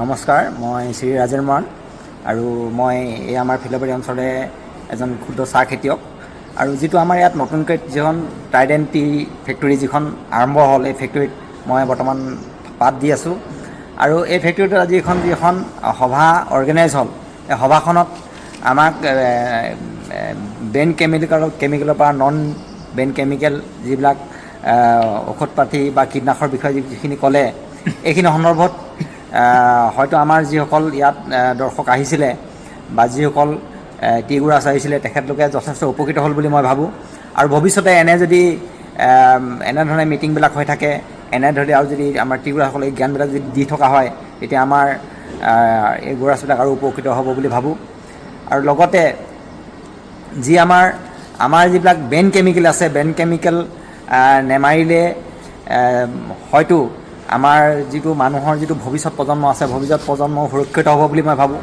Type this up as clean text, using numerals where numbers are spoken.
নমস্কাৰ, মই শ্ৰী ৰাজেন মৰাণ আৰু মই এই আমাৰ ফিলবাৰী অঞ্চলৰে এজন ক্ষুদ্ৰ চাহ খেতিয়ক। আৰু যিটো আমাৰ ইয়াত নতুনকৈ যিখন ট্ৰাইডেণ্ট টি ফেক্টৰী যিখন আৰম্ভ হ'ল, এই ফেক্টৰীত মই বৰ্তমান পাত দি আছোঁ। আৰু এই ফেক্টৰীটোত আজি যিখন সভা অৰ্গেনাইজ হ'ল, এই সভাখনত আমাক বেন কেমিকেলৰ পৰা নন বেন কেমিকেল যিবিলাক ঔষধ পাতি বা কীটনাশকৰ বিষয়ে যিখিনি ক'লে, এইখিনি সন্দৰ্ভত হয়তো আমাৰ যিসকল ইয়াত দৰ্শক আহিছিলে বা যিসকল টি গুৰাছ আহিছিলে, তেখেতলোকে যথেষ্ট উপকৃত হ'ল বুলি মই ভাবোঁ। আৰু ভৱিষ্যতে এনেধৰণে মিটিংবিলাক হৈ থাকে, এনেদৰে আৰু যদি আমাৰ টি গুৰাসকলে এই জ্ঞানবিলাক যদি দি থকা হয়, তেতিয়া আমাৰ এই গুৰাছবিলাক আৰু উপকৃত হ'ব বুলি ভাবোঁ। আৰু লগতে যি আমাৰ যিবিলাক বেন কেমিকেল আছে, বেন কেমিকেল নেমাৰিলে হয়তো আমাৰ যিটো মানুহৰ যিটো ভৱিষ্যত প্ৰজন্ম আছে, ভৱিষ্যত প্ৰজন্ম সুৰক্ষিত হ'ব বুলি মই ভাবোঁ।